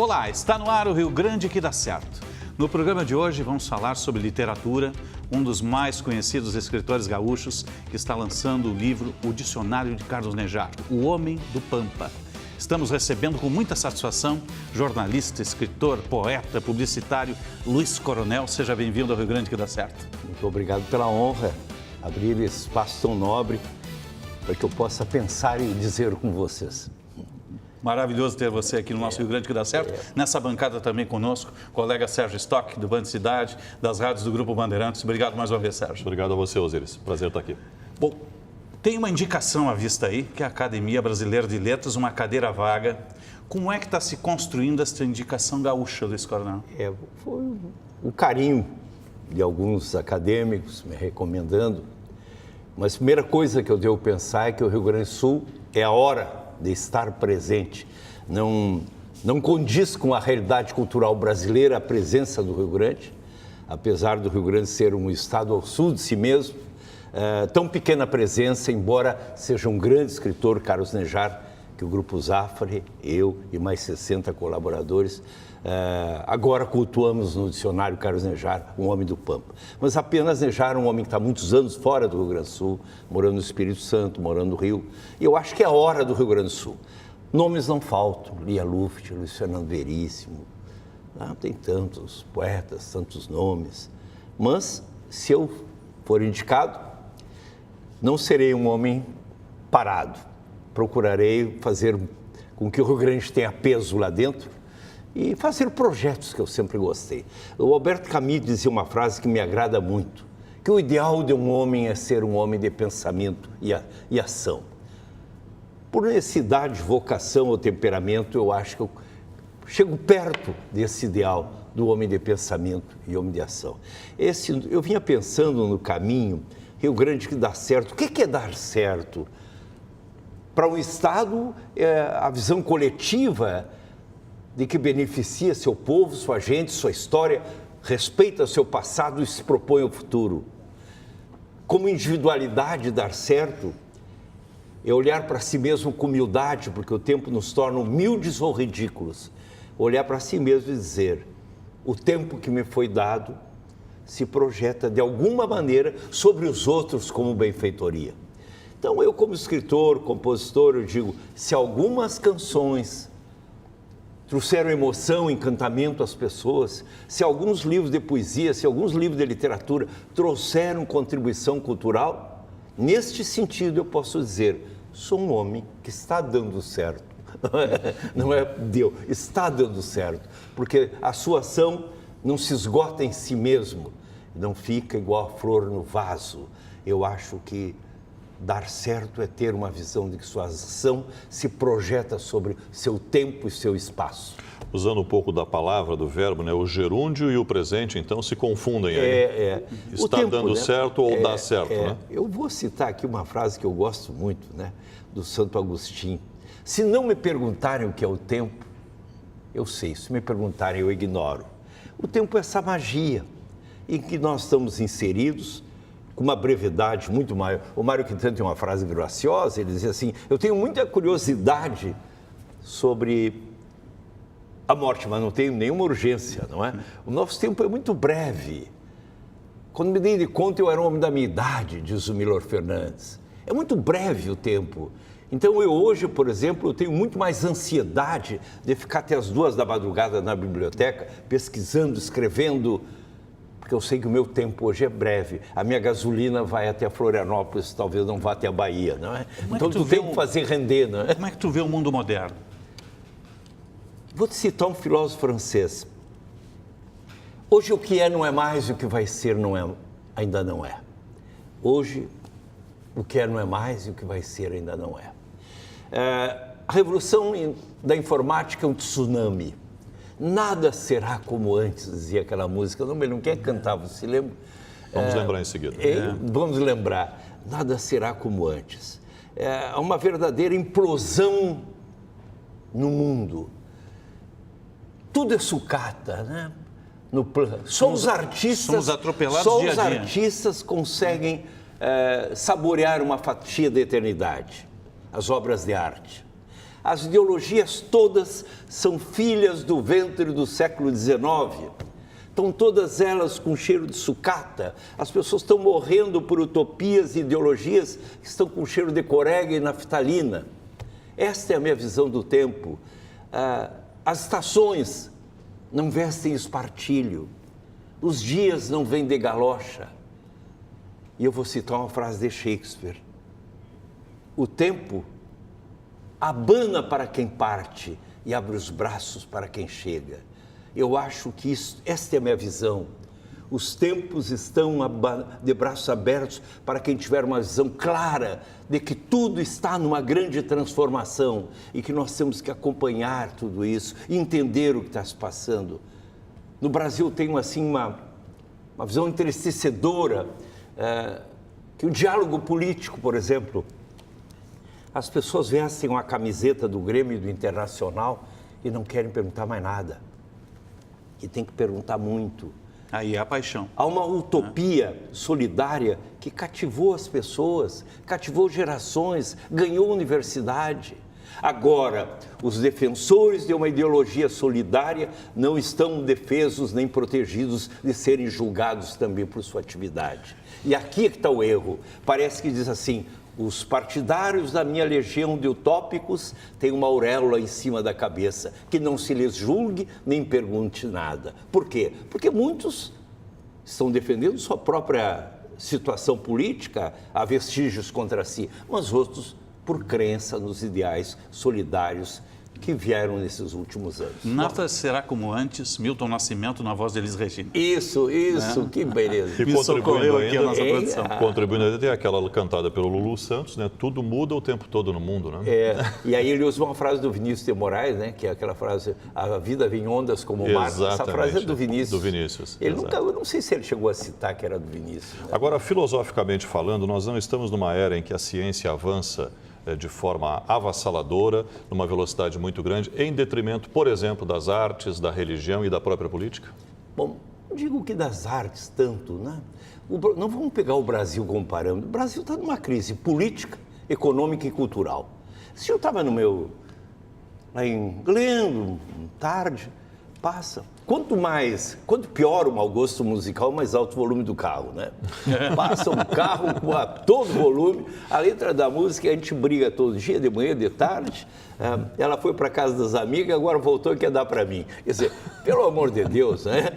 Olá, está no ar o Rio Grande que dá certo. No programa de hoje vamos falar sobre literatura, um dos mais conhecidos escritores gaúchos que está lançando o livro O Dicionário de Carlos Nejar, O Homem do Pampa. Estamos recebendo com muita satisfação jornalista, escritor, poeta, publicitário Luiz Coronel. Seja bem-vindo ao Rio Grande que dá certo. Muito obrigado pela honra, abrir esse espaço tão nobre para que eu possa pensar e dizer com vocês. Maravilhoso ter você aqui no nosso Rio Grande que dá certo. Nessa bancada também conosco, colega Sérgio Stock, do Band Cidade, das rádios do Grupo Bandeirantes. Obrigado mais uma vez, Sérgio. Obrigado a você, Osíris. Prazer estar aqui. Bom, tem uma indicação à vista aí, que é a Academia Brasileira de Letras, uma cadeira vaga. Como é que está se construindo esta indicação gaúcha, Luiz Coronel? Foi o carinho de alguns acadêmicos me recomendando. Mas a primeira coisa que eu devo pensar é que o Rio Grande do Sul é a hora de estar presente. Não condiz com a realidade cultural brasileira a presença do Rio Grande, apesar do Rio Grande ser um estado ao sul de si mesmo, tão pequena presença, embora seja um grande escritor, Carlos Nejar, que o Grupo Zafari, eu e mais 60 colaboradores, agora cultuamos no dicionário Carlos Nejar, um homem do Pampa. Mas apenas Nejar, um homem que está muitos anos fora do Rio Grande do Sul, morando no Espírito Santo, morando no Rio. E eu acho que é a hora do Rio Grande do Sul. Nomes não faltam, Lia Luft, Luiz Fernando Veríssimo, tem tantos poetas, tantos nomes. Mas, se eu for indicado, não serei um homem parado. Procurarei fazer com que o Rio Grande tenha peso lá dentro e fazer projetos que eu sempre gostei. O Alberto Camus dizia uma frase que me agrada muito, que o ideal de um homem é ser um homem de pensamento e ação. Por necessidade, vocação ou temperamento, eu acho que eu chego perto desse ideal do homem de pensamento e homem de ação. Eu vinha pensando no caminho, Rio Grande que dá certo. O que é dar certo? Para um Estado, a visão coletiva de que beneficia seu povo, sua gente, sua história, respeita seu passado e se propõe ao futuro. Como individualidade, dar certo é olhar para si mesmo com humildade, porque o tempo nos torna humildes ou ridículos. Olhar para si mesmo e dizer, o tempo que me foi dado se projeta de alguma maneira sobre os outros como benfeitoria. Então, eu como escritor, compositor, eu digo, se algumas canções trouxeram emoção, encantamento às pessoas, se alguns livros de poesia, se alguns livros de literatura trouxeram contribuição cultural, neste sentido eu posso dizer, sou um homem que está dando certo. Não é Deus, está dando certo, porque a sua ação não se esgota em si mesmo, não fica igual a flor no vaso. Eu acho que dar certo é ter uma visão de que sua ação se projeta sobre seu tempo e seu espaço. Usando um pouco da palavra, do verbo, né? O gerúndio e o presente, então, se confundem aí. Está tempo, dando certo ou dá certo, né? Eu vou citar aqui uma frase que eu gosto muito, né? Do Santo Agostinho. Se não me perguntarem o que é o tempo, eu sei. Se me perguntarem, eu ignoro. O tempo é essa magia em que nós estamos inseridos, com uma brevidade muito maior. O Mário Quintana tem uma frase graciosa, ele dizia assim, eu tenho muita curiosidade sobre a morte, mas não tenho nenhuma urgência, não é? O nosso tempo é muito breve. Quando me dei de conta, eu era um homem da minha idade, diz o Milor Fernandes. É muito breve o tempo. Então, eu hoje, por exemplo, eu tenho muito mais ansiedade de ficar até as 2 da madrugada na biblioteca, pesquisando, escrevendo, porque eu sei que o meu tempo hoje é breve. A minha gasolina vai até Florianópolis, talvez não vá até a Bahia, não é? Então, tu tem que fazer render, não é? Como é que tu vê o mundo moderno? Vou te citar um filósofo francês. Hoje o que é não é mais, o que vai ser não é, ainda não é. Hoje o que é não é mais e o que vai ser ainda não é. A revolução da informática é um tsunami. Nada será como antes, dizia aquela música. Não me lembro quem cantava, se lembra? Vamos lembrar em seguida. Vamos lembrar. Nada será como antes. É uma verdadeira implosão no mundo. Tudo é sucata, né? Só os artistas, somos atropelados só dia a os dia. artistas conseguem saborear uma fatia da eternidade, as obras de arte. As ideologias todas são filhas do ventre do século XIX. Estão todas elas com cheiro de sucata. As pessoas estão morrendo por utopias e ideologias que estão com cheiro de corega e naftalina. Esta é a minha visão do tempo. As estações não vestem espartilho. Os dias não vêm de galocha. E eu vou citar uma frase de Shakespeare. O tempo abana para quem parte e abre os braços para quem chega. Eu acho que esta é a minha visão. Os tempos estão de braços abertos para quem tiver uma visão clara de que tudo está numa grande transformação e que nós temos que acompanhar tudo isso e entender o que está se passando. No Brasil tem assim uma visão entristecedora, que o diálogo político, por exemplo, as pessoas vestem uma camiseta do Grêmio e do Internacional e não querem perguntar mais nada. E tem que perguntar muito. Aí é a paixão. Há uma utopia solidária que cativou as pessoas, cativou gerações, ganhou universidade. Agora, os defensores de uma ideologia solidária não estão defesos nem protegidos de serem julgados também por sua atividade. E aqui é que está o erro. Parece que diz assim: os partidários da minha legião de utópicos têm uma auréola em cima da cabeça, que não se lhes julgue nem pergunte nada. Por quê? Porque muitos estão defendendo sua própria situação política, há vestígios contra si, mas outros por crença nos ideais solidários que vieram nesses últimos anos. Nada será como antes, Milton Nascimento na voz de Elis Regina. Isso, que beleza. E Me socorreu aqui a nossa produção. Contribuindo ainda, tem aquela cantada pelo Lulu Santos, né? Tudo muda o tempo todo no mundo, né? E aí ele usa uma frase do Vinícius de Moraes, né? Que é aquela frase, a vida vem em ondas como o mar. Essa frase é do Vinícius. Do Vinícius. Ele nunca, eu não sei se ele chegou a citar que era do Vinícius. Né? Agora, filosoficamente falando, nós não estamos numa era em que a ciência avança de forma avassaladora, numa velocidade muito grande, em detrimento, por exemplo, das artes, da religião e da própria política? Bom, não digo que das artes tanto, né? Não vamos pegar o Brasil como parâmetro. O Brasil está numa crise política, econômica e cultural. Se eu estava lá lendo, tarde, passa. Quanto pior o mau gosto musical, mais alto o volume do carro, né? Passa um carro a todo volume, a letra da música, a gente briga todo dia, de manhã, de tarde. Ela foi para casa das amigas, agora voltou e quer dar para mim. Quer dizer, pelo amor de Deus, né?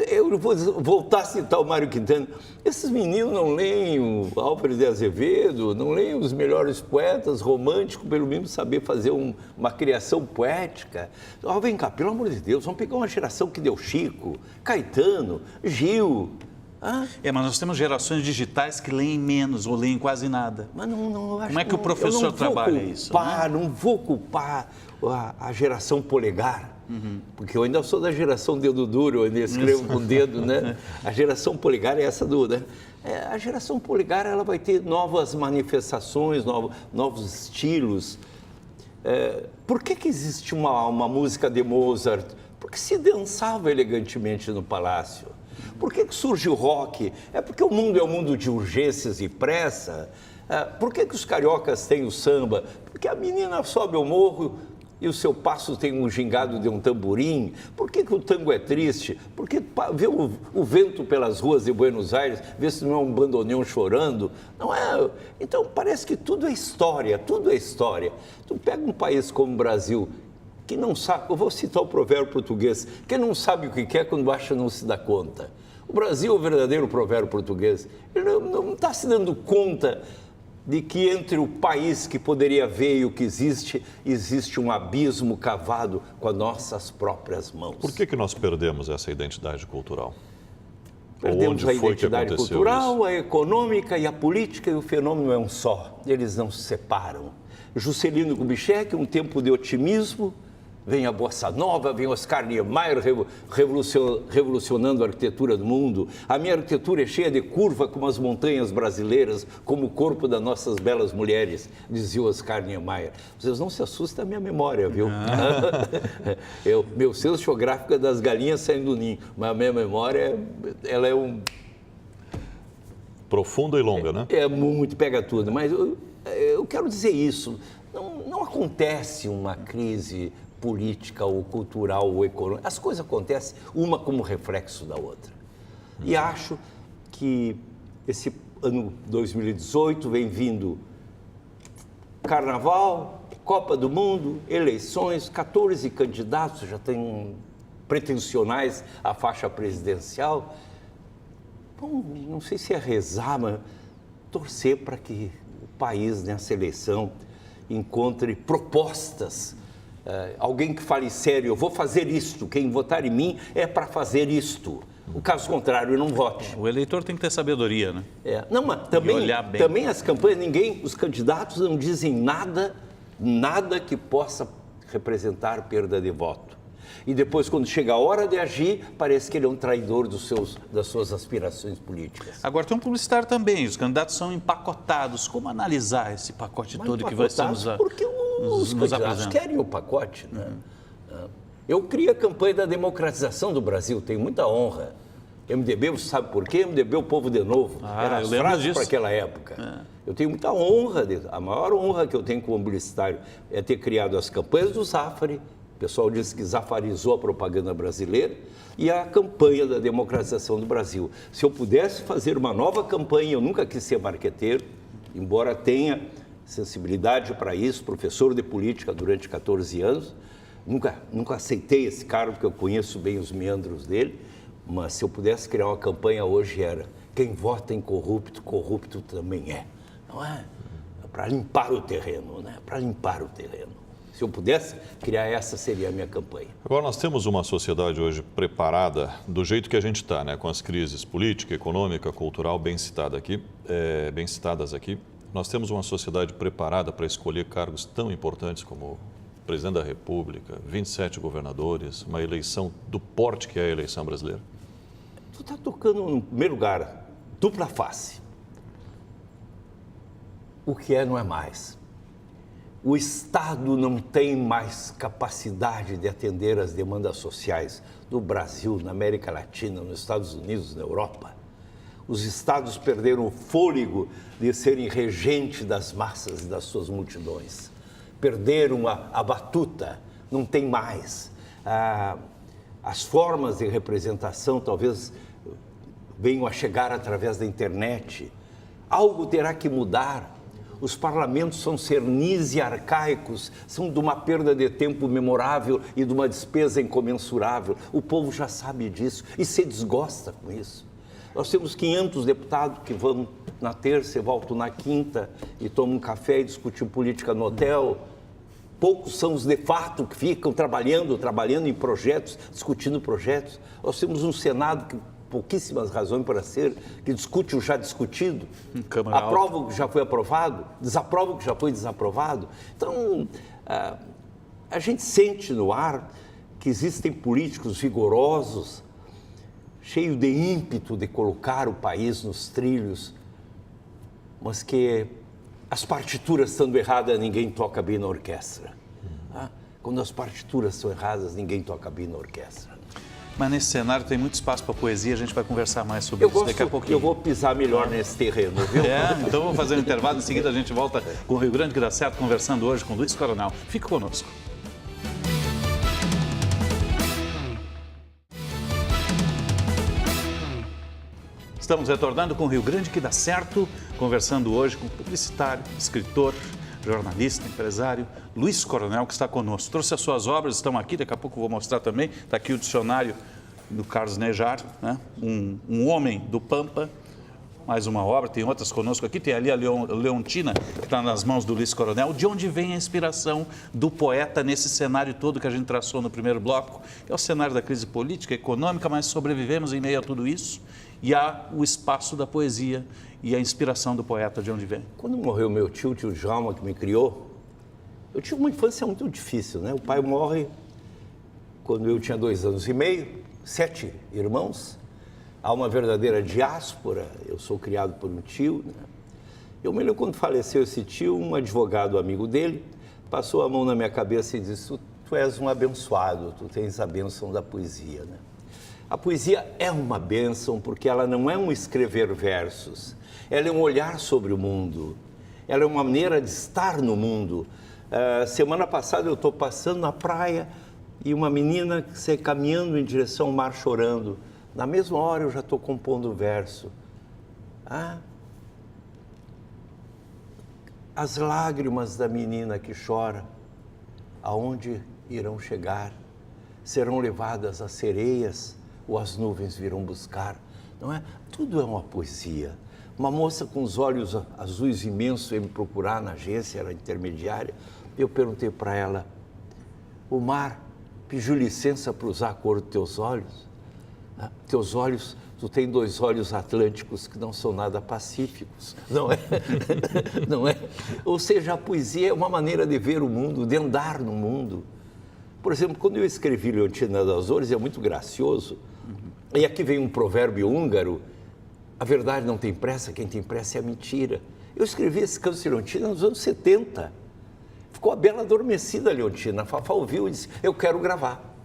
Eu vou voltar a citar o Mário Quintana. Esses meninos não leem o Álvares de Azevedo, não leem os melhores poetas românticos, pelo menos saber fazer uma criação poética. Vem cá, pelo amor de Deus, vamos pegar uma geração que deu Chico, Caetano, Gil. Mas nós temos gerações digitais que leem menos ou leem quase nada. Mas não acho. Como é que o professor trabalha isso? Não vou culpar a geração polegar. Porque eu ainda sou da geração dedo duro, eu ainda escrevo com o dedo, né? A geração polegar é essa né? A geração polegar ela vai ter novas manifestações, novos estilos. Por que existe uma música de Mozart? Porque se dançava elegantemente no palácio. Por que surge o rock? É porque o mundo é um mundo de urgências e pressa. Por que os cariocas têm o samba? Porque a menina sobe ao morro e o seu passo tem um gingado de um tamborim. Por que o tango é triste? Porque vê o vento pelas ruas de Buenos Aires, vê se não é um bandoneão chorando. Não é. Então parece que tudo é história, tudo é história. Tu pega um país como o Brasil, que não sabe, eu vou citar o provérbio português, que não sabe o que quer quando acha não se dá conta. O Brasil é o verdadeiro provérbio português. Ele não está se dando conta de que entre o país que poderia ver e o que existe um abismo cavado com as nossas próprias mãos. Por que nós perdemos essa identidade cultural? Perdemos a identidade cultural, a econômica e a política, e o fenômeno é um só. Eles não se separam. Juscelino Kubitschek, um tempo de otimismo, vem a Bossa Nova, vem Oscar Niemeyer revolucionando a arquitetura do mundo. A minha arquitetura é cheia de curva como as montanhas brasileiras, como o corpo das nossas belas mulheres, dizia Oscar Niemeyer. Vocês não se assustem da minha memória, viu? Meu senso geográfico é das galinhas saindo do ninho, mas a minha memória, ela é profunda e longa, né? É muito, pega tudo, mas eu quero dizer isso. não acontece uma crise política ou cultural ou econômica. As coisas acontecem uma como reflexo da outra. E acho que esse ano 2018 vem vindo Carnaval, Copa do Mundo, eleições, 14 candidatos já têm pretensionais à faixa presidencial. Bom, não sei se é rezar, mas torcer para que o país nessa eleição encontre propostas. Alguém que fale sério, eu vou fazer isto, quem votar em mim é para fazer isto. O caso contrário, não vote. O eleitor tem que ter sabedoria, né? Não, mas também as campanhas, os candidatos não dizem nada que possa representar perda de voto. E depois, quando chega a hora de agir, parece que ele é um traidor das suas aspirações políticas. Agora, tem um publicitário também, os candidatos são empacotados. Como analisar esse pacote todo que vai ser nos porque os candidatos querem o pacote, né? Eu criei a campanha da democratização do Brasil, tenho muita honra. MDB, você sabe por quê? MDB, o povo de novo. Era as frases para aquela época. Eu tenho muita honra, a maior honra que eu tenho como publicitário é ter criado as campanhas do Zafari, o pessoal disse que zafarizou a propaganda brasileira, e a campanha da democratização do Brasil. Se eu pudesse fazer uma nova campanha, eu nunca quis ser marqueteiro, embora tenha sensibilidade para isso, professor de política durante 14 anos, nunca aceitei esse cargo, porque eu conheço bem os meandros dele, mas se eu pudesse criar uma campanha hoje era: quem vota em corrupto, corrupto também é. Não é? É para limpar o terreno, né? Para limpar o terreno. Se eu pudesse criar, essa seria a minha campanha. Agora, nós temos uma sociedade hoje preparada do jeito que a gente está, né? Com as crises política, econômica, cultural bem citadas aqui. Nós temos uma sociedade preparada para escolher cargos tão importantes como presidente da República, 27 governadores, uma eleição do porte que é a eleição brasileira? Tu está tocando, no primeiro lugar, dupla face. O que é não é mais. O Estado não tem mais capacidade de atender às demandas sociais do Brasil, na América Latina, nos Estados Unidos, na Europa. Os Estados perderam o fôlego de serem regentes das massas e das suas multidões. Perderam a batuta, não tem mais. As formas de representação talvez venham a chegar através da internet. Algo terá que mudar. Os parlamentos são cernis e arcaicos, são de uma perda de tempo memorável e de uma despesa incomensurável. O povo já sabe disso e se desgosta com isso. Nós temos 500 deputados que vão na terça e voltam na quinta e tomam um café e discutem política no hotel. Poucos são os de fato que ficam trabalhando em projetos, discutindo projetos. Nós temos um Senado que pouquíssimas razões para ser, que discute o já discutido, aprova o que já foi aprovado, desaprova o que já foi desaprovado. Então, a gente sente no ar que existem políticos vigorosos, cheios de ímpeto de colocar o país nos trilhos, mas que as partituras estando erradas, ninguém toca bem na orquestra. Quando as partituras são erradas, ninguém toca bem na orquestra. Mas nesse cenário tem muito espaço para poesia, a gente vai conversar mais sobre isso daqui a pouquinho. Eu vou pisar melhor nesse terreno, viu? Então vamos fazer um intervalo, em seguida a gente volta com o Rio Grande que dá certo, conversando hoje com Luiz Coronel. Fique conosco. Estamos retornando com o Rio Grande que dá certo, conversando hoje com o publicitário, escritor, jornalista, empresário, Luiz Coronel, que está conosco. Trouxe as suas obras, estão aqui, daqui a pouco eu vou mostrar também. Está aqui o dicionário do Carlos Nejar, né? Um homem do Pampa, mais uma obra, tem outras conosco aqui, tem ali a Leontina, que está nas mãos do Luiz Coronel. De onde vem a inspiração do poeta nesse cenário todo que a gente traçou no primeiro bloco? É o cenário da crise política, econômica, mas sobrevivemos em meio a tudo isso. E há o espaço da poesia e a inspiração do poeta, de onde vem? Quando morreu meu tio Djalma, que me criou, eu tive uma infância muito difícil, né? O pai morre quando eu tinha 2 anos e meio, 7 irmãos, há uma verdadeira diáspora, eu sou criado por um tio, né? Eu me lembro quando faleceu esse tio, um advogado amigo dele, passou a mão na minha cabeça e disse: tu és um abençoado, tu tens a bênção da poesia, né? A poesia é uma bênção porque ela não é um escrever versos, ela é um olhar sobre o mundo, ela é uma maneira de estar no mundo. Semana passada eu estou passando na praia e uma menina caminhando em direção ao mar chorando. Na mesma hora eu já estou compondo o verso. As lágrimas da menina que chora, aonde irão chegar? Serão levadas as sereias ou as nuvens virão buscar? Não é? Tudo é uma poesia. Uma moça com os olhos azuis imensos veio me procurar na agência, era intermediária. Eu perguntei para ela, o mar pediu licença para usar a cor dos teus olhos? Teus olhos, tu tem 2 olhos atlânticos que não são nada pacíficos, não é? Não é? Ou seja, a poesia é uma maneira de ver o mundo, de andar no mundo. Por exemplo, quando eu escrevi Leontina das Dores, é muito gracioso, e aqui vem um provérbio húngaro, a verdade não tem pressa, quem tem pressa é a mentira. Eu escrevi esse canto de Leontina nos anos 70. Ficou a bela adormecida, Leontina. A Fafá ouviu e disse, eu quero gravar.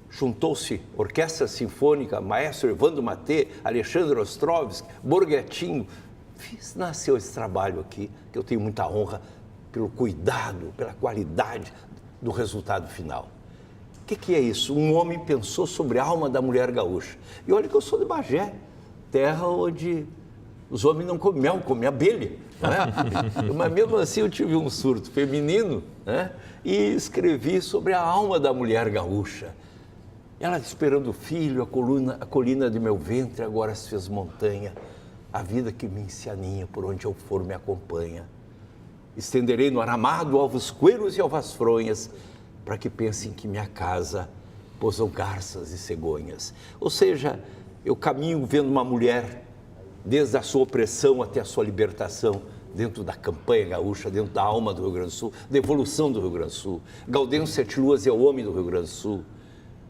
Juntou-se Orquestra Sinfônica, maestro Evandro Matê, Alexandre Ostrovsky, Borghettino. Nasceu esse trabalho aqui, que eu tenho muita honra pelo cuidado, pela qualidade do resultado final. O que é isso? Um homem pensou sobre a alma da mulher gaúcha. E olha que eu sou de Bagé, terra onde os homens não comem mel, comem abelha. Não é? Mas mesmo assim eu tive um surto feminino, né? E escrevi sobre a alma da mulher gaúcha. Ela esperando o filho, a colina de meu ventre agora se fez montanha. A vida que me aninha, por onde eu for me acompanha. Estenderei no aramado alvos coelhos e alvas fronhas, para que pensem que minha casa pousam garças e cegonhas. Ou seja, eu caminho vendo uma mulher, desde a sua opressão até a sua libertação, dentro da campanha gaúcha, dentro da alma do Rio Grande do Sul, da evolução do Rio Grande do Sul. Gaudêncio Sete Luas é o homem do Rio Grande do Sul.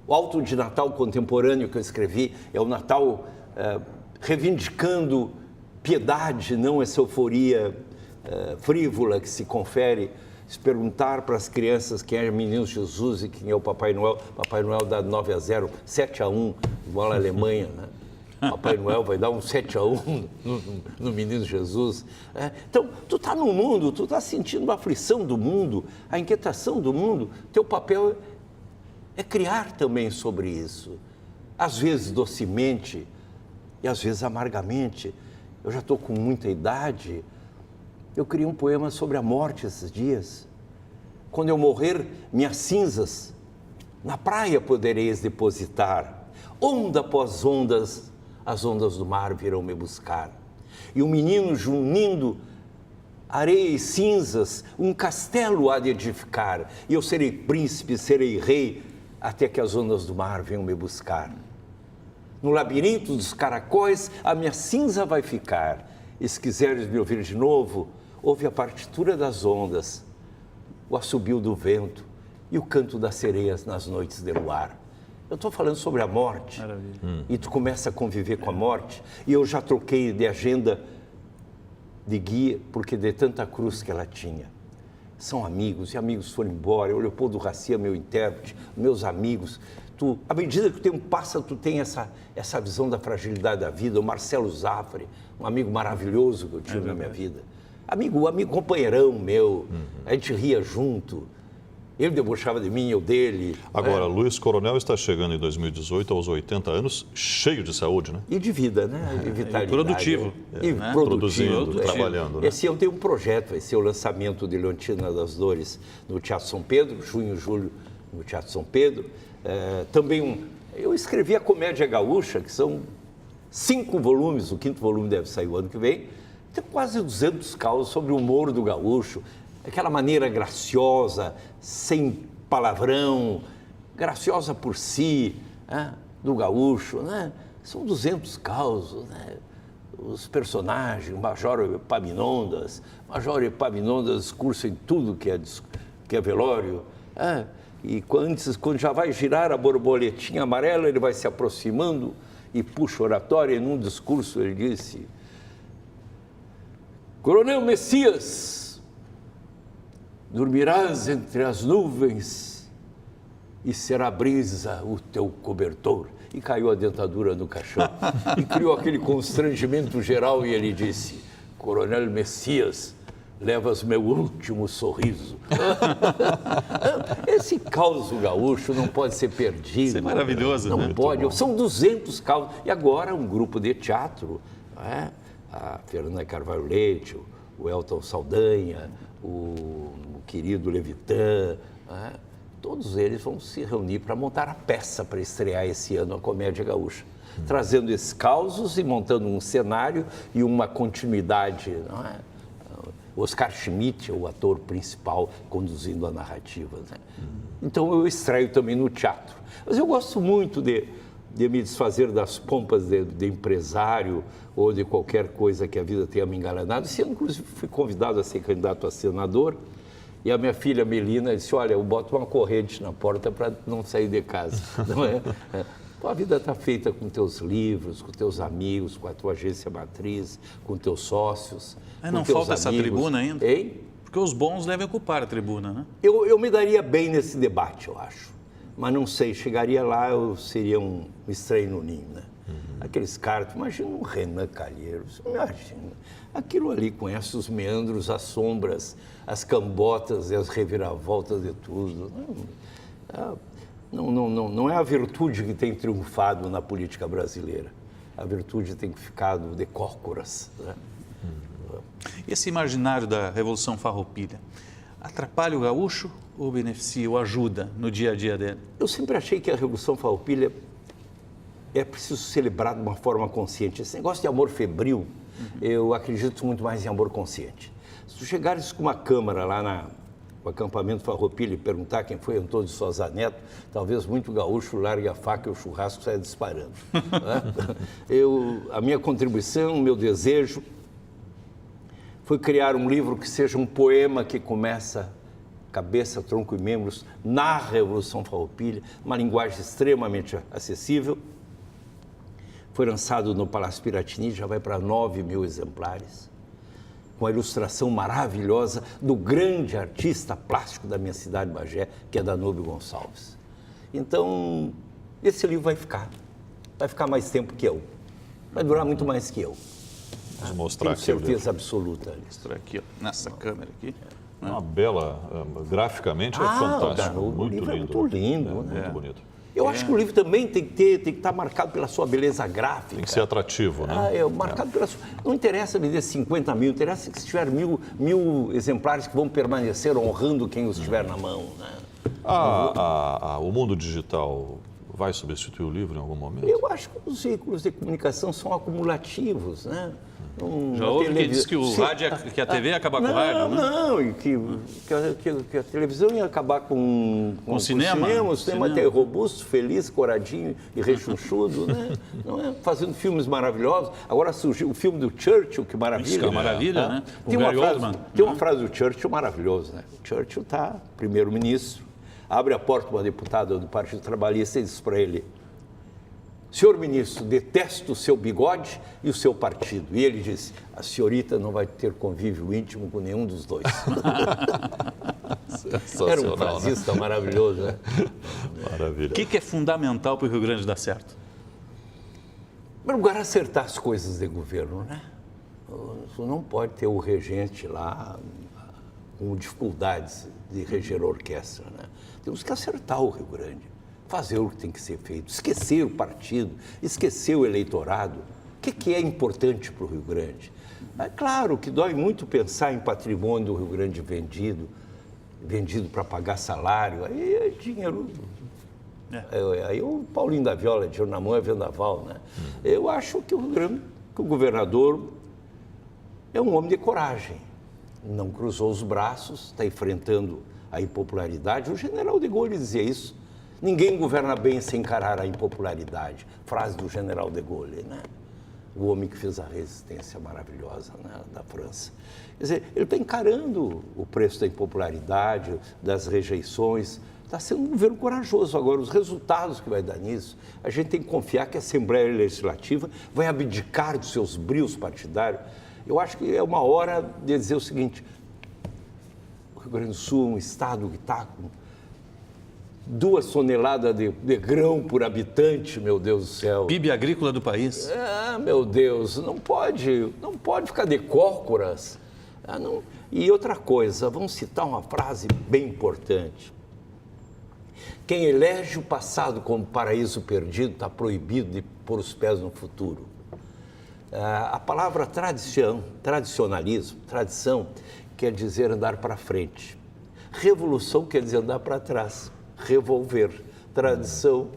O Alto de Natal contemporâneo que eu escrevi é o Natal reivindicando piedade, não essa euforia frívola que se confere. Se perguntar para as crianças quem é o Menino Jesus e quem é o Papai Noel dá 9-0, 7-1, igual a Alemanha, né? Papai Noel vai dar um 7-1 no Menino Jesus. Então, tu está no mundo, tu está sentindo a aflição do mundo, a inquietação do mundo, teu papel é criar também sobre isso. Às vezes docemente e às vezes amargamente. Eu já estou com muita idade. Eu criei um poema sobre a morte esses dias. Quando eu morrer, minhas cinzas na praia podereis depositar. Onda após ondas, as ondas do mar virão me buscar. E um menino junindo areia e cinzas, um castelo há de edificar. E eu serei príncipe, serei rei, até que as ondas do mar venham me buscar. No labirinto dos caracóis, a minha cinza vai ficar. E se quiseres me ouvir de novo, ouve a partitura das ondas, o assobio do vento e o canto das sereias nas noites de luar. Eu estou falando sobre a morte. Maravilha. E tu começa a conviver com a morte. E eu já troquei de agenda de guia, porque de tanta cruz que ela tinha. São amigos, e amigos foram embora. O Leopoldo Racia, meu intérprete, meus amigos. À medida que o tempo passa, tu tem essa visão da fragilidade da vida. O Marcelo Zafre, um amigo maravilhoso que eu tive na minha vida. Amigo, companheirão meu, a gente ria junto. Ele debochava de mim, eu dele. Agora, Luiz Coronel está chegando em 2018 aos 80 anos, cheio de saúde, né? E de vida, né? De vitalidade. E produtivo. E né? Produzindo, trabalhando. Né? Esse ano tem um projeto, vai ser o lançamento de Leontina das Dores no Teatro São Pedro, junho e julho no Teatro São Pedro. Eu escrevi a Comédia Gaúcha, que são 5 volumes, o 5º volume deve sair o ano que vem. Tem quase 200 causos sobre o humor do gaúcho, aquela maneira graciosa, sem palavrão, graciosa por si, né, do gaúcho, né? São 200 causos, né? Os personagens, Major Epaminondas curso em tudo que é velório, e quando já vai girar a borboletinha amarela, ele vai se aproximando e puxa oratória, e num discurso ele disse: Coronel Messias, dormirás entre as nuvens e será brisa o teu cobertor. E caiu a dentadura no caixão e criou aquele constrangimento geral e ele disse: Coronel Messias, levas meu último sorriso. Esse caos gaúcho não pode ser perdido. Isso é maravilhoso, não né? pode. São 200 causos. E agora um grupo de teatro, a Fernanda Carvalho Leite, o Elton Saldanha, o querido Levitan, todos eles vão se reunir para montar a peça para estrear esse ano a Comédia Gaúcha. Trazendo esses causos e montando um cenário e uma continuidade, não é? Oscar Schmidt é o ator principal conduzindo a narrativa, né? Então eu estreio também no teatro. Mas eu gosto muito de me desfazer das pompas de empresário ou de qualquer coisa que a vida tenha me engalanado. Esse ano, inclusive, fui convidado a ser candidato a senador e a minha filha Melina disse, olha, eu boto uma corrente na porta para não sair de casa. Não é? A vida está feita com teus livros, com teus amigos, com a tua agência matriz, com teus sócios. Não falta essa tribuna ainda? Hein? Porque os bons devem ocupar a tribuna, né? Eu me daria bem nesse debate, eu acho. Mas não sei, chegaria lá, eu seria um estranho no ninho, né? Aqueles caras, imagina um Renan Calheiros, imagina. Aquilo ali conhece os meandros, as sombras, as cambotas e as reviravoltas de tudo. Não é a virtude que tem triunfado na política brasileira. A virtude tem ficado de córcoras, né? Esse imaginário da Revolução Farroupilha atrapalha o gaúcho ou beneficia ou ajuda no dia a dia dele? Eu sempre achei que a Revolução Farroupilha é preciso celebrar de uma forma consciente. Esse negócio de amor febril, eu acredito muito mais em amor consciente. Se tu chegares com uma câmara lá no acampamento Farroupilha e perguntar quem foi Antônio de Sousa Neto, talvez muito gaúcho largue a faca e o churrasco saia disparando. Né? A minha contribuição, o meu desejo foi criar um livro que seja um poema que começa cabeça, tronco e membros na Revolução Farroupilha, uma linguagem extremamente acessível. Foi lançado no Palácio Piratini, já vai para 9.000 exemplares, com a ilustração maravilhosa do grande artista plástico da minha cidade, Bagé, que é Danúbio Gonçalves. Então, esse livro vai ficar mais tempo que eu, vai durar muito mais que eu. Vamos mostrar Tenho aqui. certeza absoluta. Vou mostrar aqui, ó, nessa câmera aqui. Uma bela, graficamente é fantástico, o muito livro lindo. É muito lindo, né? Muito bonito. Eu acho que o livro também tem que estar marcado pela sua beleza gráfica. Tem que ser atrativo, né? Marcado pela sua... Não interessa me dar 50 mil, interessa que se tiver mil exemplares que vão permanecer honrando quem os tiver na mão, né? O mundo digital vai substituir o livro em algum momento? Eu acho que os veículos de comunicação são acumulativos, né? Já houve quem disse que o rádio, que a TV ia acabar com o rádio, né? Não, e que a televisão ia acabar com o cinema. O cinema até robusto, feliz, coradinho e rechonchudo, né? Não é? Fazendo filmes maravilhosos. Agora surgiu o filme do Churchill, que maravilha. Isso que é maravilha, né? Tem uma frase do Churchill maravilhosa, né? O Churchill está primeiro-ministro, abre a porta para uma deputada do Partido Trabalhista e diz para ele: senhor ministro, detesto o seu bigode e o seu partido. E ele disse: a senhorita não vai ter convívio íntimo com nenhum dos dois. Era um frasista, né? Maravilhoso, né? Maravilha. O que é fundamental para o Rio Grande dar certo? Em primeiro lugar, acertar as coisas de governo, né? Você não pode ter o regente lá com dificuldades de reger a orquestra, né? Temos que acertar o Rio Grande, fazer o que tem que ser feito, esquecer o partido, esquecer o eleitorado. O que é importante para o Rio Grande? É claro que dói muito pensar em patrimônio do Rio Grande vendido para pagar salário, aí é dinheiro. Aí o Paulinho da Viola, dinheiro na mão é vendaval, né? Eu acho que o governador é um homem de coragem, não cruzou os braços, está enfrentando a impopularidade. O general de Gaulle dizia isso: ninguém governa bem sem encarar a impopularidade. Frase do general de Gaulle, né? O homem que fez a resistência maravilhosa, né, da França. Quer dizer, ele está encarando o preço da impopularidade, das rejeições. Está sendo um governo corajoso. Agora, os resultados que vai dar nisso, a gente tem que confiar que a Assembleia Legislativa vai abdicar dos seus brios partidários. Eu acho que é uma hora de dizer o seguinte: o Rio Grande do Sul é um estado que está com 2 toneladas de grão por habitante, meu Deus do céu. PIB agrícola do país. Meu Deus, não pode ficar de córcoras. E outra coisa, vamos citar uma frase bem importante. Quem elege o passado como paraíso perdido está proibido de pôr os pés no futuro. A palavra tradicionalismo, tradição, quer dizer andar para frente. Revolução quer dizer andar para trás, revolver. Tradição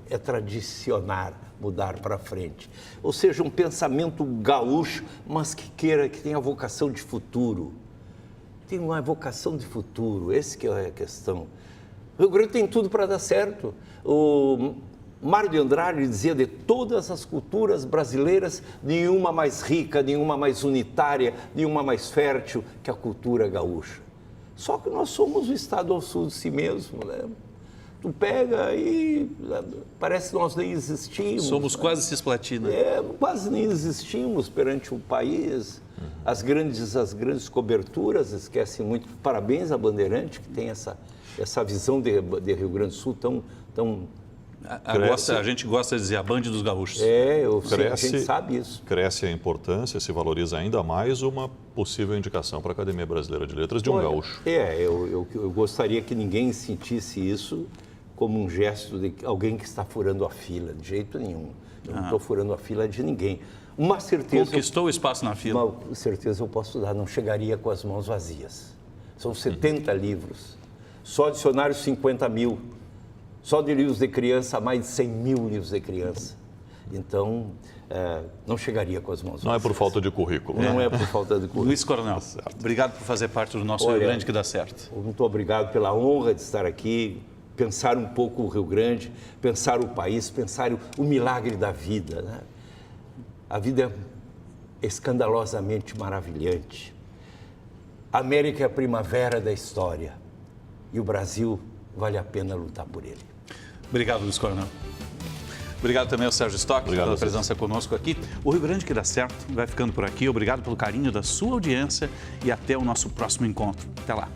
é tradicionar, mudar para frente. Ou seja, um pensamento gaúcho, mas que tenha vocação de futuro. Tem uma vocação de futuro, esse que é a questão. O Rio Grande tem tudo para dar certo. O Mário de Andrade dizia de todas as culturas brasileiras, nenhuma mais rica, nenhuma mais unitária, nenhuma mais fértil que a cultura gaúcha. Só que nós somos o estado ao sul de si mesmo, né? Tu pega e parece que nós nem existimos. Somos quase cisplatina. Quase nem existimos perante o país. As grandes coberturas esquecem muito. Parabéns à Bandeirante, que tem essa visão de Rio Grande do Sul tão A gente gosta de dizer a Band dos Gaúchos. A gente sabe isso. Cresce a importância, se valoriza ainda mais uma possível indicação para a Academia Brasileira de Letras de um gaúcho. Eu gostaria que ninguém sentisse isso como um gesto de alguém que está furando a fila, de jeito nenhum. Eu não estou furando a fila de ninguém. Uma certeza... Conquistou o espaço na fila. Uma certeza eu posso dar, não chegaria com as mãos vazias. São 70 livros, só dicionários 50 mil, só de livros de criança, mais de 100 mil livros de criança. Então, não chegaria com as mãos vazias. Não é por falta de currículo. Não é por falta de currículo. Luiz Coronel, obrigado por fazer parte do nosso Rio Grande que dá certo. Muito obrigado pela honra de estar aqui, pensar um pouco o Rio Grande, pensar o país, pensar o milagre da vida, né? A vida é escandalosamente maravilhante. A América é a primavera da história e o Brasil vale a pena lutar por ele. Obrigado, Luiz Coronel. Obrigado também ao Sérgio Stock pela presença conosco aqui. O Rio Grande que dá certo vai ficando por aqui. Obrigado pelo carinho da sua audiência e até o nosso próximo encontro. Até lá.